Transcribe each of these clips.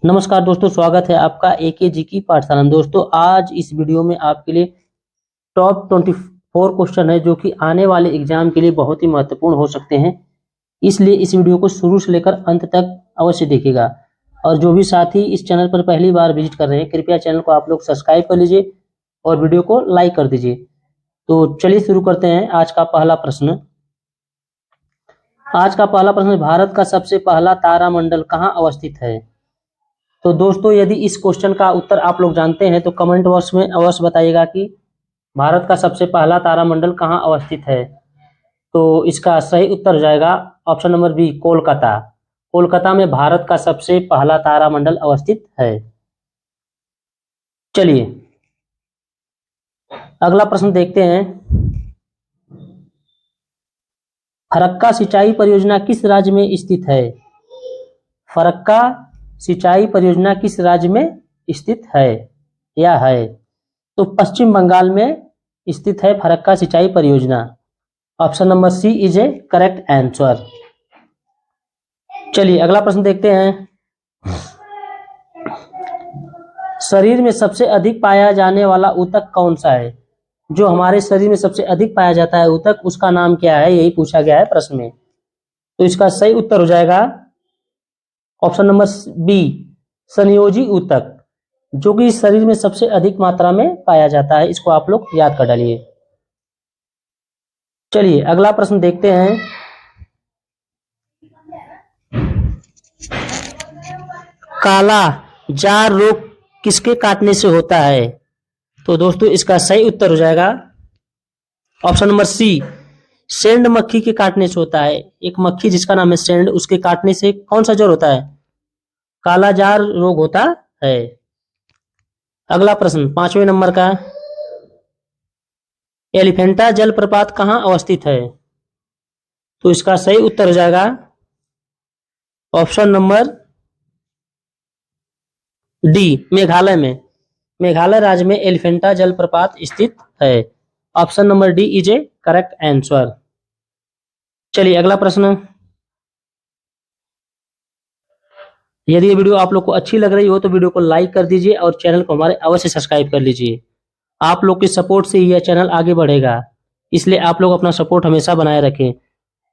नमस्कार दोस्तों, स्वागत है आपका एके जी की पाठशाला में। दोस्तों, आज इस वीडियो में आपके लिए टॉप 24 क्वेश्चन है जो कि आने वाले एग्जाम के लिए बहुत ही महत्वपूर्ण हो सकते हैं। इसलिए इस वीडियो को शुरू से लेकर अंत तक अवश्य देखिएगा। और जो भी साथी इस चैनल पर पहली बार विजिट कर रहे हैं, कृपया चैनल को आप लोग सब्सक्राइब कर लीजिए और वीडियो को लाइक कर दीजिए। तो चलिए शुरू करते हैं। आज का पहला प्रश्न है, भारत का सबसे पहला तारामंडल कहाँ अवस्थित है? तो दोस्तों, यदि इस क्वेश्चन का उत्तर आप लोग जानते हैं तो कमेंट बॉक्स में अवश्य बताइएगा कि भारत का सबसे पहला तारामंडल कहाँ अवस्थित है। तो इसका सही उत्तर हो जाएगा option number B, Kolkata. Kolkata में भारत का सबसे पहला तारामंडल अवस्थित है। चलिए अगला प्रश्न देखते हैं। फरक्का सिंचाई परियोजना किस राज्य में स्थित है? फरक्का सिंचाई परियोजना किस राज्य में स्थित है या है? तो पश्चिम बंगाल में स्थित है फरक्का सिंचाई परियोजना। Option number C is a correct answer. चलिए अगला प्रश्न देखते हैं। शरीर में सबसे अधिक पाया जाने वाला ऊतक कौन सा है? जो हमारे शरीर में सबसे अधिक पाया जाता है ऊतक, उसका नाम क्या है? यही पूछा गया है प्रश्न में। तो इसका सही उत्तर हो जाएगा ऑप्शन नंबर बी, संयोजी ऊतक, जो कि शरीर में सबसे अधिक मात्रा में पाया जाता है। इसको आप लोग याद कर डालिए। चलिए अगला प्रश्न देखते हैं। काला जार रोग किसके काटने से होता है? तो दोस्तों, इसका सही उत्तर हो जाएगा ऑप्शन नंबर सी, सेंड मक्खी के काटने से होता है। एक मक्खी जिसका नाम है सेंड, उसके काटने से कौन सा ज्वर होता है? कालाजार रोग होता है। अगला प्रश्न 5वें नंबर का, एलिफेंटा जलप्रपात कहां अवस्थित है? तो इसका सही उत्तर हो जाएगा ऑप्शन नंबर डी, मेघालय में। मेघालय राज्य में एलिफेंटा जलप्रपात स्थित है। Option number D is a correct answer. चलिए अगला प्रश्न। यदि ये वीडियो आप लोग को अच्छी लग रही हो तो वीडियो को लाइक कर दीजिए और चैनल को हमारे अवश्य सब्सक्राइब कर लीजिए। आप लोग के सपोर्ट से ही यह चैनल आगे बढ़ेगा, इसलिए आप लोग अपना सपोर्ट हमेशा बनाए रखें।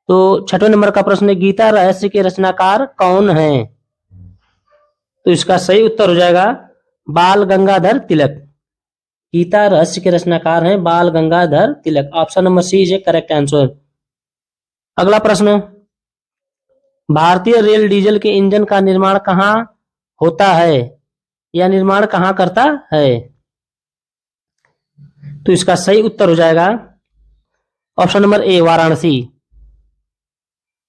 तो 6वें नंबर का प्रश्न है, गीता रहस्य के रचनाकार कौन है? तो इसका सही उत्तर हो जाएगा बाल गंगाधर तिलक। गीता रहस्य के रचनाकार हैं Bal Gangadhar Tilak. Option number C is a correct answer. अगला प्रश्न, भारतीय रेल डीजल के इंजन का निर्माण कहाँ होता है या निर्माण कहाँ करता है? तो इसका सही उत्तर हो जाएगा option number A, Varanasi.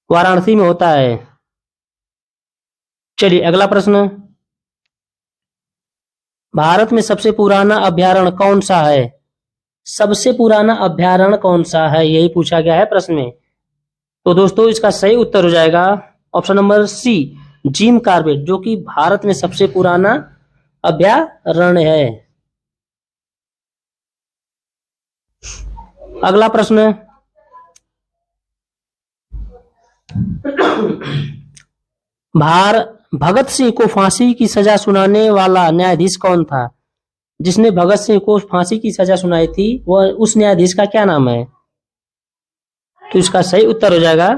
Varanasi में होता है। चलिए अगला प्रश्न, भारत में सबसे पुराना अभ्यारण्य कौन सा है? सबसे पुराना अभ्यारण्य कौन सा है, यही पूछा गया है प्रश्न में। तो दोस्तों, इसका सही उत्तर हो जाएगा option number C, Jim Corbett, जो कि भारत में सबसे पुराना अभ्यारण्य है। अगला प्रश्न, भगत सिंह को फांसी की सजा सुनाने वाला न्यायाधीश कौन था? जिसने भगत सिंह को फांसी की सजा सुनाई थी, वह उस न्यायाधीश का क्या नाम है? तो इसका सही उत्तर हो जाएगा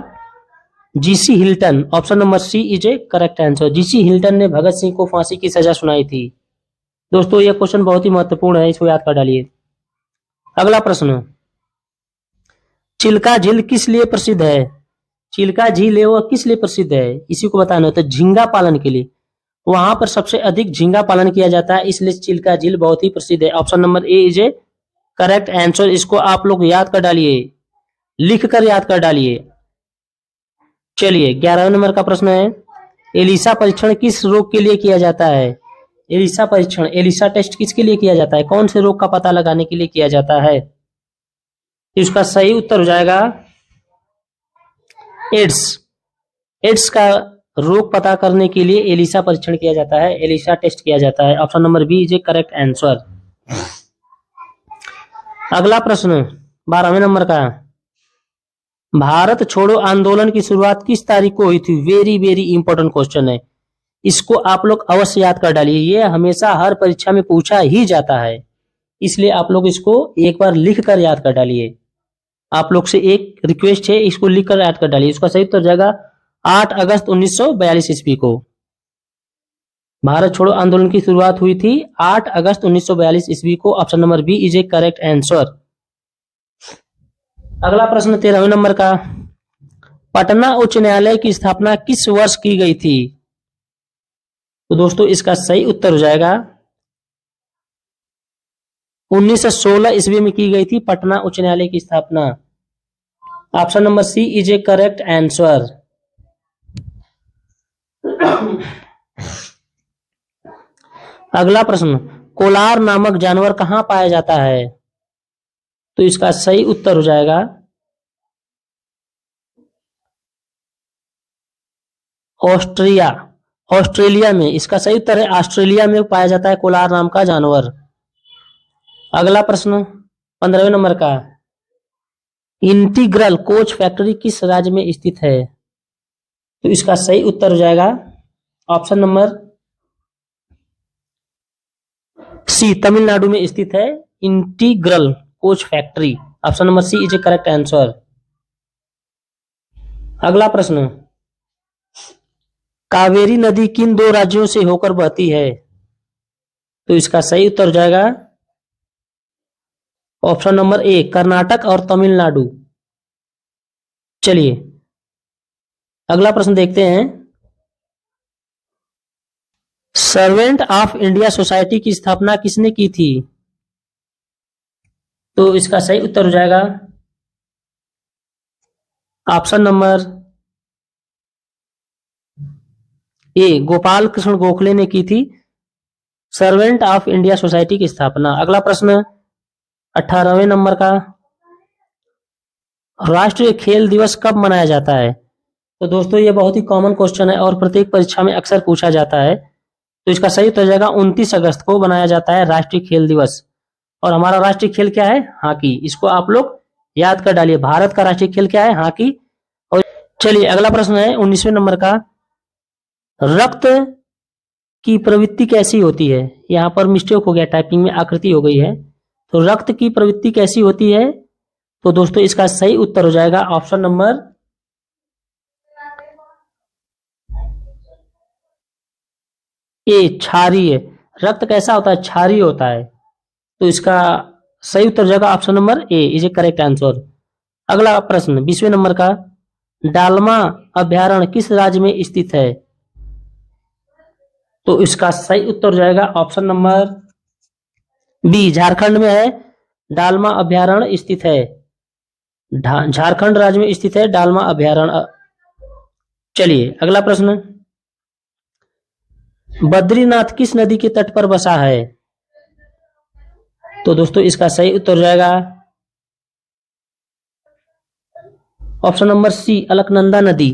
GC Hilton. Option number C is a correct answer. GC Hilton ने भगत सिंह को फांसी की सजा सुनाई थी। दोस्तों, यह क्वेश्चन बहुत ही महत्वपूर्ण है, इसको याद कर डालिए। अगला प्रश्न, चिल्का झील किस लिए प्रसिद्ध है? चिल्का झील है वह किस लिए प्रसिद्ध है? इसी को बताना होता है, झींगा पालन के लिए। वहां पर सबसे अधिक झींगा पालन किया जाता है, इसलिए चिल्का झील बहुत ही प्रसिद्ध है। Option number A is a correct answer. इसको आप लोग याद कर डालिए, लिखकर याद कर डालिए। चलिए 11वें नंबर का प्रश्न है, एलिसा परीक्षण किस रोग के लिए किया जाता है? एलिसा परीक्षण, एलिसा टेस्ट किसके लिए किया जाता है? कौन से रोग का पता लगाने के लिए किया जाता है? इसका सही उत्तर हो जाएगा एड्स। एड्स का रोग पता करने के लिए एलिसा परीक्षण किया जाता है, एलिसा टेस्ट किया जाता है। Option number B is a correct answer. अगला प्रश्न 12वें नंबर का, भारत छोड़ो आंदोलन की शुरुआत किस तारीख को हुई थी? वेरी वेरी इंपॉर्टेंट क्वेश्चन है। इसको आप लोग अवश्य याद कर डालिए, ये हमेशा हर परीक्षा में पूछा ही जाता है, इसलिए आप लोग इसको एक बार लिख कर याद कर डालिए। आप लोग से एक रिक्वेस्ट है, इसको लिख कर याद कर डालिए। इसका सही उत्तर जाएगा 8 अगस्त 1942 ईस्वी को। भारत छोड़ो आंदोलन की शुरुआत हुई थी 8 अगस्त 1942 ईस्वी को। Option number B is a correct answer. अगला प्रश्न 13वें नंबर का, पटना उच्च न्यायालय की स्थापना किस वर्ष की गई थी? तो दोस्तों इसका सही उत्तर हो जाएगा 1916 ईस्वी में की गई थी पटना उच्च न्यायालय की स्थापना। Option number C is a correct answer. अगला प्रश्न, कोलार नामक जानवर कहां पाया जाता है? तो इसका सही उत्तर हो जाएगा ऑस्ट्रेलिया में। इसका सही उत्तर है ऑस्ट्रेलिया में पाया जाता है कोलार नाम का जानवर। अगला प्रश्न 15वें नंबर का, इंटीग्रल कोच फैक्ट्री किस राज्य में स्थित है? तो इसका सही उत्तर हो जाएगा ऑप्शन नंबर सी, तमिलनाडु में स्थित है integral coach factory. Option number C is a correct answer. अगला प्रश्न, कावेरी नदी किन दो राज्यों से होकर बहती है? तो इसका सही उत्तर हो जाएगा ऑप्शन नंबर ए, कर्नाटक और तमिलनाडु। चलिए अगला प्रश्न देखते हैं, सर्वेंट ऑफ इंडिया सोसाइटी की स्थापना किसने की थी? तो इसका सही उत्तर हो जाएगा option number A, Gopal Krishna Gokhale ने की थी सर्वेंट ऑफ इंडिया सोसाइटी की स्थापना। अगला प्रश्न 18वें नंबर का, राष्ट्रीय खेल दिवस कब मनाया जाता है? तो दोस्तों ये बहुत ही कॉमन क्वेश्चन है और प्रत्येक परीक्षा में अक्सर पूछा जाता है। तो इसका सही उत्तर जाएगा 29 अगस्त को मनाया जाता है राष्ट्रीय खेल दिवस। और हमारा राष्ट्रीय खेल क्या है? हॉकी। इसको आप लोग याद कर डालिए, भारत का राष्ट्रीय खेल क्या है? हॉकी। और चलिए अगला प्रश्न है 19वें नंबर का, रक्त की प्रवृत्ति कैसी होती है? यहाँ पर मिस्टेक हो गया, टाइपिंग में आकृति हो गई है। तो रक्त की प्रवृत्ति कैसी होती है? तो दोस्तों इसका सही उत्तर हो जाएगा ऑप्शन नंबर ए, क्षारीय। रक्त कैसा होता है? क्षारीय होता है। तो इसका सही उत्तर हो जाएगा option number A is a correct answer. अगला प्रश्न 20वें नंबर का, डालमा अभ्यारण्य किस राज्य में स्थित है? तो इसका सही उत्तर हो जाएगा ऑप्शन नंबर बी, झारखंड में है डालमा अभ्यारण्य स्थित है। झारखंड राज्य में स्थित है डालमा अभ्यारण्य। चलिए अगला प्रश्न, बद्रीनाथ किस नदी के तट पर बसा है? तो दोस्तों इसका सही उत्तर हो जाएगा ऑप्शन नंबर सी, अलकनंदा नदी।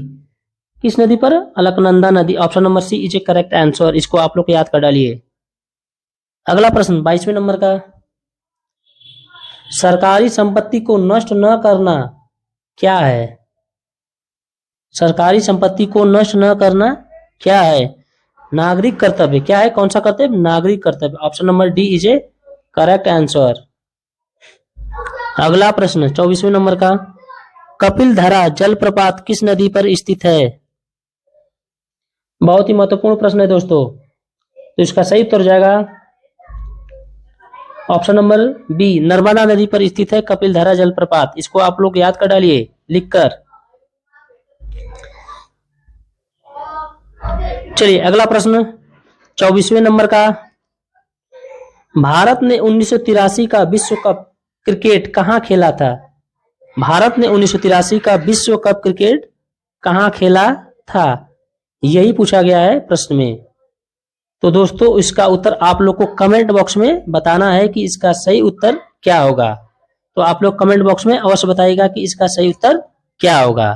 किस नदी पर? अलकनंदा नदी। Option number C is a correct answer. इसको आप लोग याद कर डालिए। अगला प्रश्न 22वें नंबर का, सरकारी संपत्ति को नष्ट न करना क्या है? सरकारी संपत्ति को नष्ट न करना क्या है? नागरिक कर्तव्य। क्या है? कौन सा कर्तव्य? नागरिक कर्तव्य। Option number D is a correct answer. अगला प्रश्न 24वें नंबर का, कपिल धारा जलप्रपात किस नदी पर स्थित है? बहुत ही महत्वपूर्ण प्रश्न है दोस्तों। तो इसका सही उत्तर जाएगा ऑप्शन नंबर बी, नर्मदा नदी पर स्थित है कपिल धारा जलप्रपात। इसको आप लोग याद कर डालिए लिखकर। चलिए अगला प्रश्न 24वें नंबर का, भारत ने 1983 का विश्व कप क्रिकेट कहां खेला था? भारत ने 1983 का विश्व कप क्रिकेट कहां खेला था? यही पूछा गया है प्रश्न में। तो दोस्तों इसका उत्तर आप लोग को कमेंट बॉक्स में बताना है कि इसका सही उत्तर क्या होगा। तो आप लोग कमेंट बॉक्स में अवश्य बताइएगा कि इसका सही उत्तर क्या होगा।